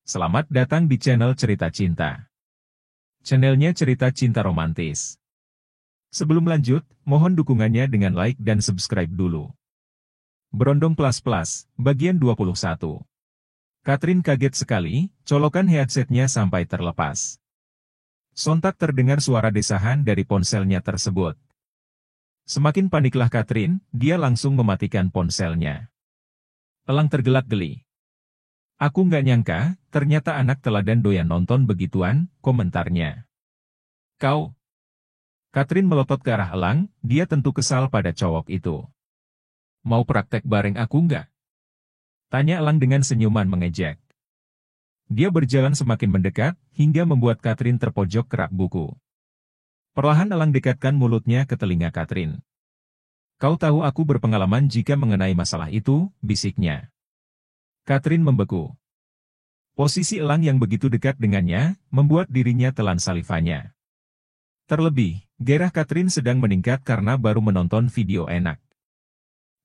Selamat datang di channel Cerita Cinta. Channelnya cerita cinta romantis. Sebelum lanjut, mohon dukungannya dengan like dan subscribe dulu. Berondong plus, bagian 21. Catherine kaget sekali, colokan headsetnya sampai terlepas. Sontak terdengar suara desahan dari ponselnya tersebut. Semakin paniklah Catherine, dia langsung mematikan ponselnya. Elang tergelak geli. Aku nggak nyangka, ternyata anak teladan doyan nonton begituan, komentarnya. Kau? Catherine melotot ke arah Elang, dia tentu kesal pada cowok itu. Mau praktek bareng aku nggak? Tanya Elang dengan senyuman mengejek. Dia berjalan semakin mendekat, hingga membuat Catherine terpojok ke rak buku. Perlahan Elang dekatkan mulutnya ke telinga Catherine. Kau tahu aku berpengalaman jika mengenai masalah itu, bisiknya. Catherine membeku. Posisi Elang yang begitu dekat dengannya, membuat dirinya telan salivanya. Terlebih, gairah Catherine sedang meningkat karena baru menonton video enak.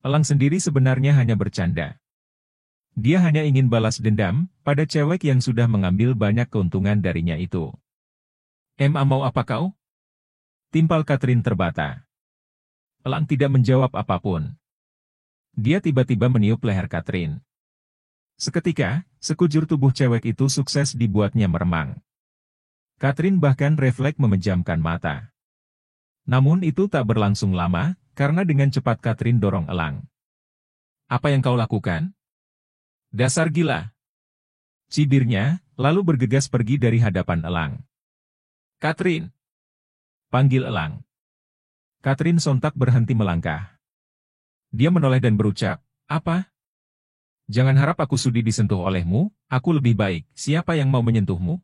Elang sendiri sebenarnya hanya bercanda. Dia hanya ingin balas dendam pada cewek yang sudah mengambil banyak keuntungan darinya itu. Mau apa kau? Timpal Catherine terbata. Elang tidak menjawab apapun. Dia tiba-tiba meniup leher Catherine. Seketika, sekujur tubuh cewek itu sukses dibuatnya meremang. Catherine bahkan refleks memejamkan mata. Namun itu tak berlangsung lama, karena dengan cepat Catherine dorong Elang. Apa yang kau lakukan? Dasar gila! Cibirnya, lalu bergegas pergi dari hadapan Elang. Catherine! Panggil Elang. Catherine sontak berhenti melangkah. Dia menoleh dan berucap, apa? Jangan harap aku sudi disentuh olehmu, aku lebih baik, siapa yang mau menyentuhmu?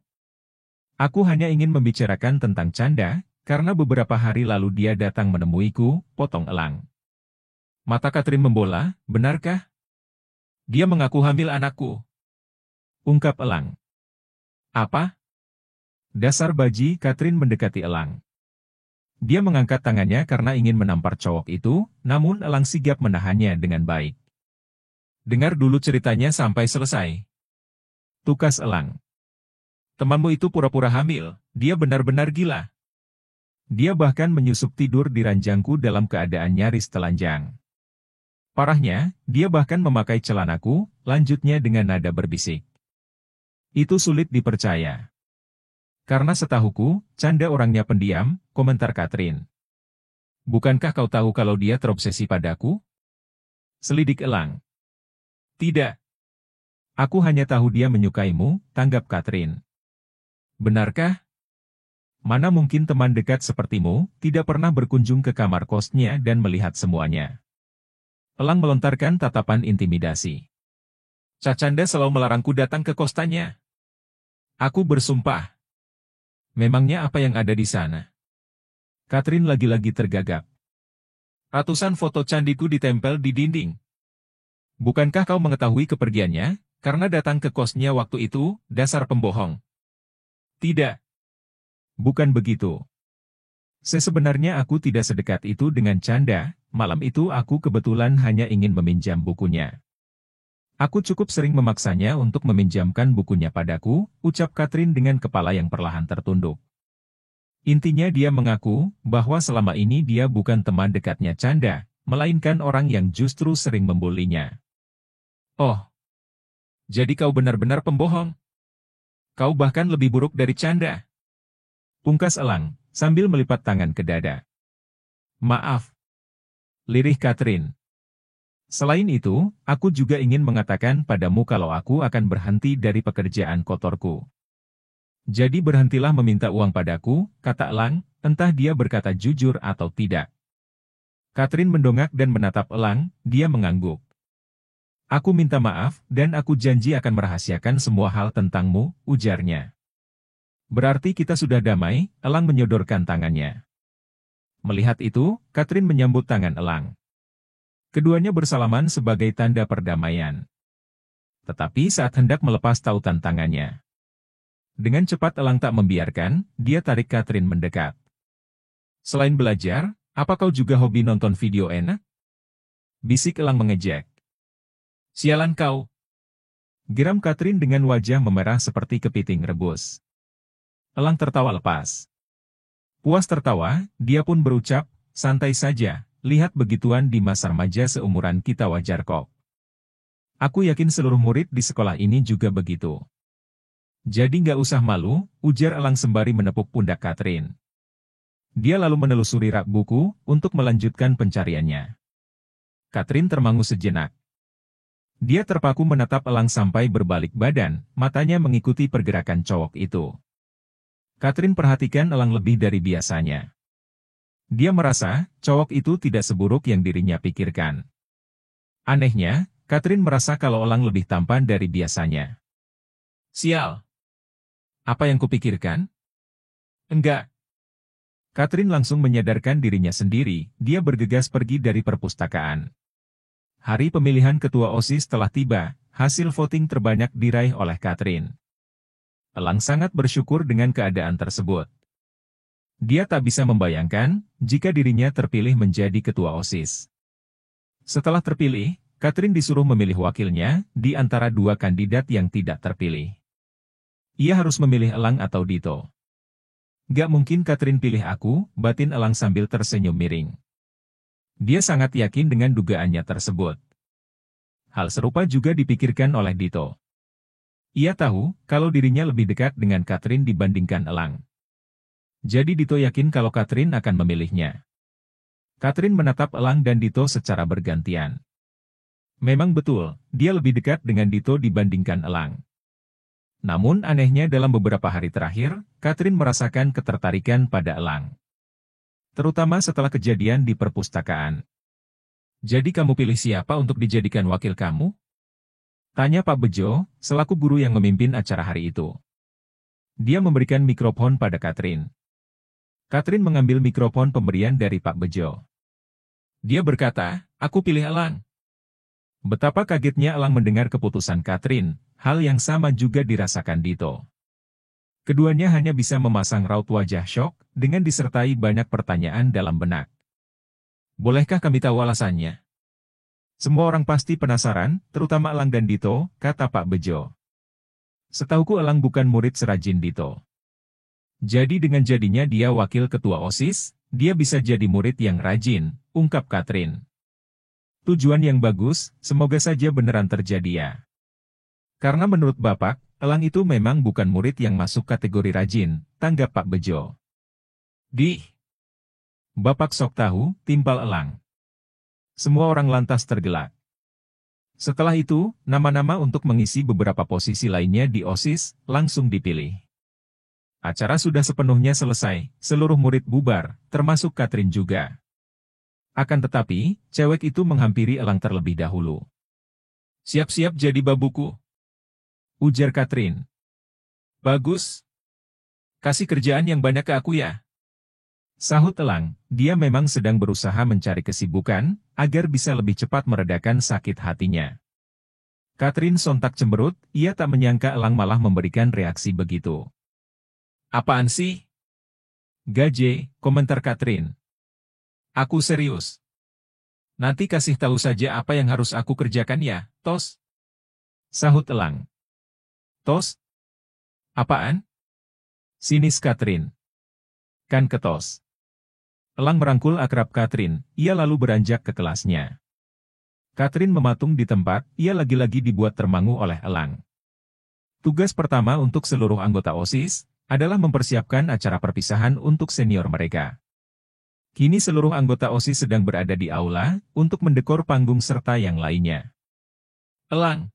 Aku hanya ingin membicarakan tentang canda, karena beberapa hari lalu dia datang menemuiku, potong Elang. Mata Catherine membola, benarkah? Dia mengaku hamil anakku. Ungkap Elang. Apa? Dasar baji, Catherine mendekati Elang. Dia mengangkat tangannya karena ingin menampar cowok itu, namun Elang sigap menahannya dengan baik. Dengar dulu ceritanya sampai selesai. Tukas Elang. Temanmu itu pura-pura hamil, dia benar-benar gila. Dia bahkan menyusup tidur di ranjangku dalam keadaan nyaris telanjang. Parahnya, dia bahkan memakai celanaku, lanjutnya dengan nada berbisik. Itu sulit dipercaya. Karena setahuku, canda orangnya pendiam, komentar Catherine. Bukankah kau tahu kalau dia terobsesi padaku? Selidik Elang. Tidak. Aku hanya tahu dia menyukaimu, tanggap Catherine. Benarkah? Mana mungkin teman dekat sepertimu, tidak pernah berkunjung ke kamar kosnya dan melihat semuanya. Elang melontarkan tatapan intimidasi. Cacanda selalu melarangku datang ke kostanya. Aku bersumpah. Memangnya apa yang ada di sana? Catherine lagi-lagi tergagap. Ratusan foto candiku ditempel di dinding. Bukankah kau mengetahui kepergiannya, karena datang ke kosnya waktu itu, dasar pembohong? Tidak. Bukan begitu. Sebenarnya aku tidak sedekat itu dengan canda, malam itu aku kebetulan hanya ingin meminjam bukunya. Aku cukup sering memaksanya untuk meminjamkan bukunya padaku, ucap Catherine dengan kepala yang perlahan tertunduk. Intinya dia mengaku, bahwa selama ini dia bukan teman dekatnya canda, melainkan orang yang justru sering membulinya. Oh, jadi kau benar-benar pembohong? Kau bahkan lebih buruk dari canda. Pungkas Elang, sambil melipat tangan ke dada. Maaf. Lirih Catherine. Selain itu, aku juga ingin mengatakan padamu kalau aku akan berhenti dari pekerjaan kotorku. Jadi berhentilah meminta uang padaku, kata Elang, entah dia berkata jujur atau tidak. Catherine mendongak dan menatap Elang, dia mengangguk. Aku minta maaf, dan aku janji akan merahasiakan semua hal tentangmu, ujarnya. Berarti kita sudah damai, Elang menyodorkan tangannya. Melihat itu, Catherine menyambut tangan Elang. Keduanya bersalaman sebagai tanda perdamaian. Tetapi saat hendak melepas tautan tangannya. Dengan cepat Elang tak membiarkan, dia tarik Catherine mendekat. Selain belajar, apa kau juga hobi nonton video enak? Bisik Elang mengejek. Sialan kau. Geram Catherine dengan wajah memerah seperti kepiting rebus. Elang tertawa lepas. Puas tertawa, dia pun berucap, santai saja, lihat begituan di masa remaja seumuran kita wajar kok. Aku yakin seluruh murid di sekolah ini juga begitu. Jadi nggak usah malu, ujar Elang sembari menepuk pundak Catherine. Dia lalu menelusuri rak buku untuk melanjutkan pencariannya. Catherine termangu sejenak. Dia terpaku menatap Elang sampai berbalik badan, matanya mengikuti pergerakan cowok itu. Catherine perhatikan Elang lebih dari biasanya. Dia merasa, cowok itu tidak seburuk yang dirinya pikirkan. Anehnya, Catherine merasa kalau Elang lebih tampan dari biasanya. Sial! Apa yang kupikirkan? Enggak. Catherine langsung menyadarkan dirinya sendiri, dia bergegas pergi dari perpustakaan. Hari pemilihan ketua OSIS telah tiba, hasil voting terbanyak diraih oleh Catherine. Elang sangat bersyukur dengan keadaan tersebut. Dia tak bisa membayangkan, jika dirinya terpilih menjadi ketua OSIS. Setelah terpilih, Catherine disuruh memilih wakilnya, di antara dua kandidat yang tidak terpilih. Ia harus memilih Elang atau Dito. Gak mungkin Catherine pilih aku, batin Elang sambil tersenyum miring. Dia sangat yakin dengan dugaannya tersebut. Hal serupa juga dipikirkan oleh Dito. Ia tahu, kalau dirinya lebih dekat dengan Catherine dibandingkan Elang. Jadi Dito yakin kalau Catherine akan memilihnya. Catherine menatap Elang dan Dito secara bergantian. Memang betul, dia lebih dekat dengan Dito dibandingkan Elang. Namun anehnya dalam beberapa hari terakhir, Catherine merasakan ketertarikan pada Elang. Terutama setelah kejadian di perpustakaan. Jadi kamu pilih siapa untuk dijadikan wakil kamu? Tanya Pak Bejo, selaku guru yang memimpin acara hari itu. Dia memberikan mikrofon pada Catherine. Catherine mengambil mikrofon pemberian dari Pak Bejo. Dia berkata, aku pilih Elang. Betapa kagetnya Elang mendengar keputusan Catherine, hal yang sama juga dirasakan Dito. Keduanya hanya bisa memasang raut wajah syok, dengan disertai banyak pertanyaan dalam benak. Bolehkah kami tahu alasannya? Semua orang pasti penasaran, terutama Elang dan Dito, kata Pak Bejo. Setauku Elang bukan murid serajin Dito. Jadi dengan jadinya dia wakil ketua OSIS, dia bisa jadi murid yang rajin, ungkap Catherine. Tujuan yang bagus, semoga saja beneran terjadi ya. Karena menurut Bapak, Elang itu memang bukan murid yang masuk kategori rajin, tanggap Pak Bejo. Bapak sok tahu, timpal Elang. Semua orang lantas tergelak. Setelah itu, nama-nama untuk mengisi beberapa posisi lainnya di OSIS, langsung dipilih. Acara sudah sepenuhnya selesai, seluruh murid bubar, termasuk Catherine juga. Akan tetapi, cewek itu menghampiri Elang terlebih dahulu. Siap-siap jadi babuku, ujar Catherine. Bagus. Kasih kerjaan yang banyak ke aku ya. Sahut Elang, dia memang sedang berusaha mencari kesibukan, agar bisa lebih cepat meredakan sakit hatinya. Catherine sontak cemberut, ia tak menyangka Elang malah memberikan reaksi begitu. Apaan sih? Gaje, komentar Catherine. Aku serius. Nanti kasih tahu saja apa yang harus aku kerjakan ya, Tos. Sahut Elang. Tos? Apaan? Sinis Catherine. Kan ketos. Elang merangkul akrab Catherine, ia lalu beranjak ke kelasnya. Catherine mematung di tempat, ia lagi-lagi dibuat termangu oleh Elang. Tugas pertama untuk seluruh anggota OSIS, adalah mempersiapkan acara perpisahan untuk senior mereka. Kini seluruh anggota OSIS sedang berada di aula, untuk mendekor panggung serta yang lainnya. Elang,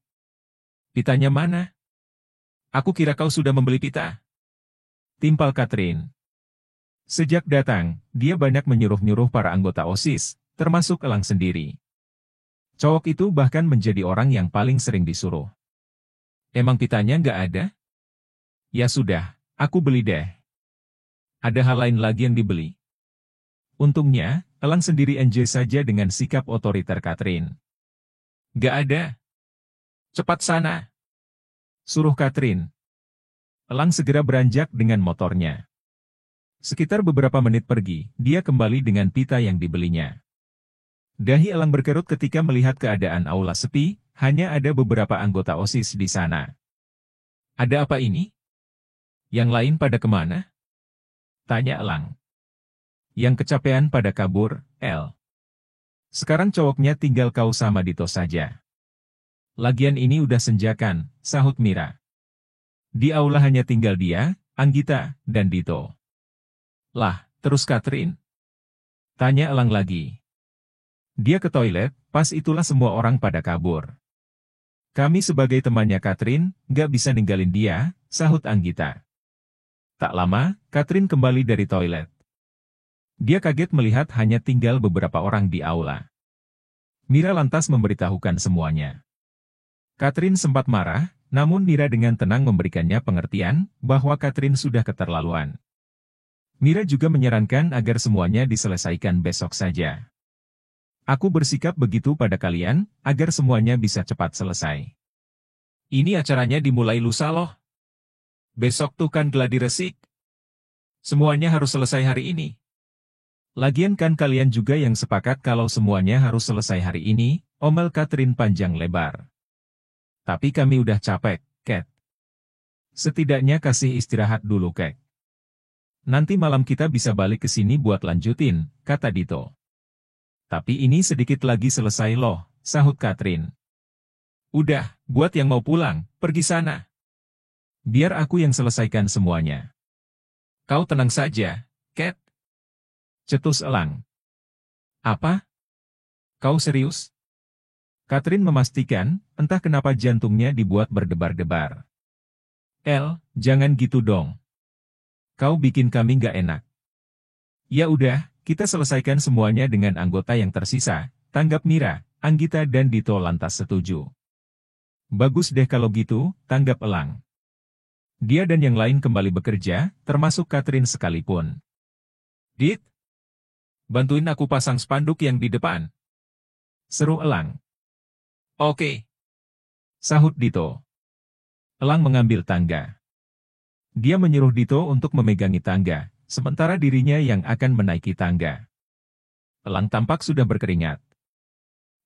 pitanya mana? Aku kira kau sudah membeli pita. Timpal Catherine. Sejak datang, dia banyak menyuruh-nyuruh para anggota OSIS, termasuk Elang sendiri. Cowok itu bahkan menjadi orang yang paling sering disuruh. Emang pitanya nggak ada? Ya sudah, aku beli deh. Ada hal lain lagi yang dibeli. Untungnya, Elang sendiri enjoy saja dengan sikap otoriter Catherine. Nggak ada. Cepat sana. Suruh Catherine. Elang segera beranjak dengan motornya. Sekitar beberapa menit pergi, dia kembali dengan pita yang dibelinya. Dahi Elang berkerut ketika melihat keadaan aula sepi, hanya ada beberapa anggota OSIS di sana. Ada apa ini? Yang lain pada kemana? Tanya Elang. Yang kecapean pada kabur, El. Sekarang cowoknya tinggal kau sama Dito saja. Lagian ini udah senja kan, sahut Mira. Di aula hanya tinggal dia, Anggita, dan Dito. Lah, terus Catherine? Tanya Elang lagi. Dia ke toilet, pas itulah semua orang pada kabur. Kami sebagai temannya Catherine, gak bisa ninggalin dia, sahut Anggita. Tak lama, Catherine kembali dari toilet. Dia kaget melihat hanya tinggal beberapa orang di aula. Mira lantas memberitahukan semuanya. Catherine sempat marah, namun Mira dengan tenang memberikannya pengertian bahwa Catherine sudah keterlaluan. Mira juga menyarankan agar semuanya diselesaikan besok saja. Aku bersikap begitu pada kalian, agar semuanya bisa cepat selesai. Ini acaranya dimulai lusa loh. Besok tuh kan gladi resik. Semuanya harus selesai hari ini. Lagian kan kalian juga yang sepakat kalau semuanya harus selesai hari ini, omel Catherine panjang lebar. Tapi kami udah capek, Cat. Setidaknya kasih istirahat dulu, Kek. Nanti malam kita bisa balik ke sini buat lanjutin, kata Dito. Tapi ini sedikit lagi selesai loh, sahut Catherine. Udah, buat yang mau pulang, pergi sana. Biar aku yang selesaikan semuanya. Kau tenang saja, Cat. Cetus Elang. Apa? Kau serius? Catherine memastikan, entah kenapa jantungnya dibuat berdebar-debar. El, jangan gitu dong. Kau bikin kami gak enak. Ya udah, kita selesaikan semuanya dengan anggota yang tersisa, tanggap Mira, Anggita dan Dito lantas setuju. Bagus deh kalau gitu, tanggap Elang. Dia dan yang lain kembali bekerja, termasuk Catherine sekalipun. Dit, bantuin aku pasang spanduk yang di depan. Seru Elang. Oke. Sahut Dito. Elang mengambil tangga. Dia menyuruh Dito untuk memegangi tangga, sementara dirinya yang akan menaiki tangga. Elang tampak sudah berkeringat.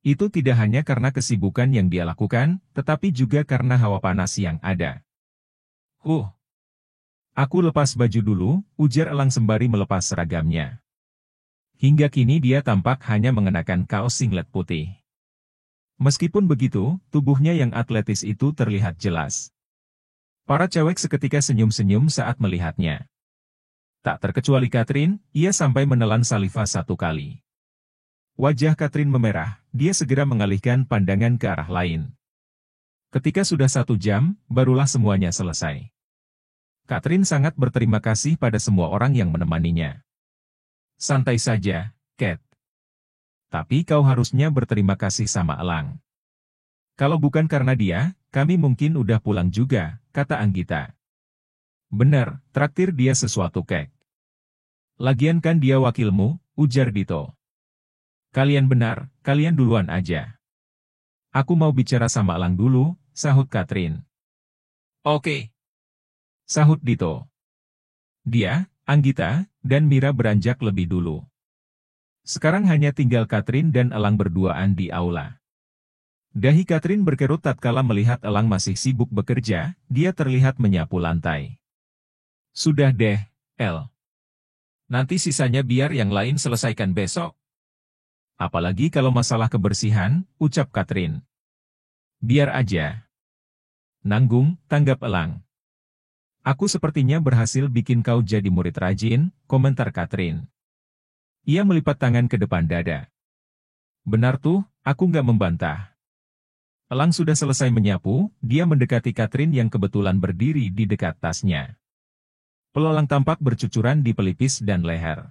Itu tidak hanya karena kesibukan yang dia lakukan, tetapi juga karena hawa panas yang ada. Aku lepas baju dulu, ujar Elang sembari melepas seragamnya. Hingga kini dia tampak hanya mengenakan kaos singlet putih. Meskipun begitu, tubuhnya yang atletis itu terlihat jelas. Para cewek seketika senyum-senyum saat melihatnya. Tak terkecuali Catherine, ia sampai menelan saliva 1 kali. Wajah Catherine memerah, dia segera mengalihkan pandangan ke arah lain. Ketika sudah 1 jam, barulah semuanya selesai. Catherine sangat berterima kasih pada semua orang yang menemaninya. Santai saja, Cat. Tapi kau harusnya berterima kasih sama Elang. Kalau bukan karena dia, kami mungkin udah pulang juga, kata Anggita. Benar, traktir dia sesuatu, Kek. Lagian kan dia wakilmu, ujar Dito. Kalian benar, kalian duluan aja. Aku mau bicara sama Elang dulu, sahut Catherine. Oke. Sahut Dito. Dia, Anggita, dan Mira beranjak lebih dulu. Sekarang hanya tinggal Catherine dan Elang berduaan di aula. Dahi Catherine berkerut tatkala melihat Elang masih sibuk bekerja, dia terlihat menyapu lantai. Sudah deh, El. Nanti sisanya biar yang lain selesaikan besok. Apalagi kalau masalah kebersihan, ucap Catherine. Biar aja. Nanggung, tanggap Elang. Aku sepertinya berhasil bikin kau jadi murid rajin, komentar Catherine. Ia melipat tangan ke depan dada. Benar tuh, aku nggak membantah. Elang sudah selesai menyapu, dia mendekati Catherine yang kebetulan berdiri di dekat tasnya. Pelolang tampak bercucuran di pelipis dan leher.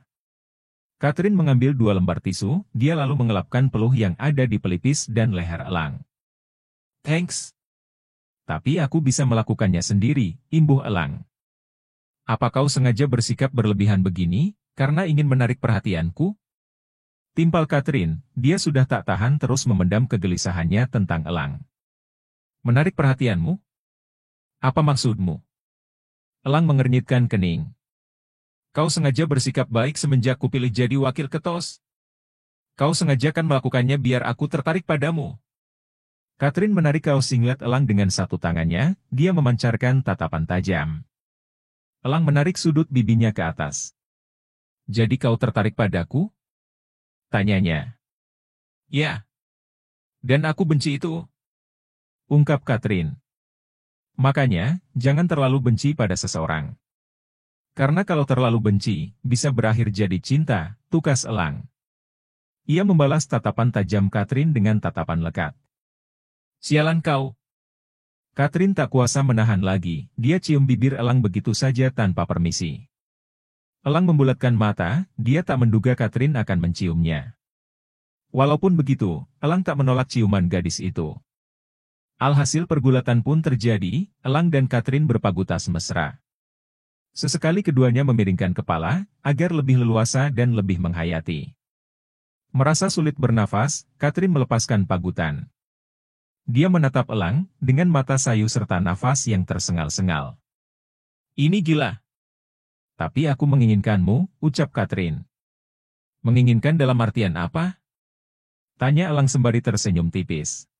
Catherine mengambil 2 lembar tisu, dia lalu mengelapkan peluh yang ada di pelipis dan leher Elang. Thanks. Tapi aku bisa melakukannya sendiri, imbuh Elang. Apa kau sengaja bersikap berlebihan begini, karena ingin menarik perhatianku? Timpal Catherine, dia sudah tak tahan terus memendam kegelisahannya tentang Elang. Menarik perhatianmu? Apa maksudmu? Elang mengernyitkan kening. Kau sengaja bersikap baik semenjak kupilih jadi wakil ketos. Kau sengaja kan melakukannya biar aku tertarik padamu. Catherine menarik kaos singlet Elang dengan satu tangannya, dia memancarkan tatapan tajam. Elang menarik sudut bibinya ke atas. Jadi kau tertarik padaku? Tanyanya. Ya. Dan aku benci itu. Ungkap Catherine. Makanya, jangan terlalu benci pada seseorang. Karena kalau terlalu benci, bisa berakhir jadi cinta, tukas Elang. Ia membalas tatapan tajam Catherine dengan tatapan lekat. Sialan kau. Catherine tak kuasa menahan lagi, dia cium bibir Elang begitu saja tanpa permisi. Elang membulatkan mata, dia tak menduga Catherine akan menciumnya. Walaupun begitu, Elang tak menolak ciuman gadis itu. Alhasil pergulatan pun terjadi, Elang dan Catherine berpagutas mesra. Sesekali keduanya memiringkan kepala, agar lebih leluasa dan lebih menghayati. Merasa sulit bernafas, Catherine melepaskan pagutan. Dia menatap Elang, dengan mata sayu serta nafas yang tersengal-sengal. Ini gila. Tapi aku menginginkanmu, ucap Catherine. Menginginkan dalam artian apa? Tanya Elang sembari tersenyum tipis.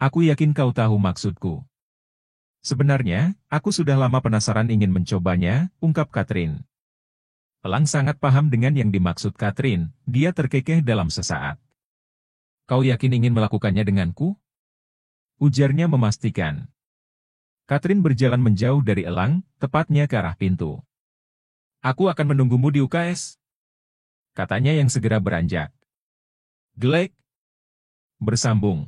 Aku yakin kau tahu maksudku. Sebenarnya, aku sudah lama penasaran ingin mencobanya, ungkap Catherine. Elang sangat paham dengan yang dimaksud Catherine, dia terkekeh dalam sesaat. Kau yakin ingin melakukannya denganku? Ujarnya memastikan. Catherine berjalan menjauh dari Elang, tepatnya ke arah pintu. Aku akan menunggumu di UKS. Katanya yang segera beranjak. Gelek. Bersambung.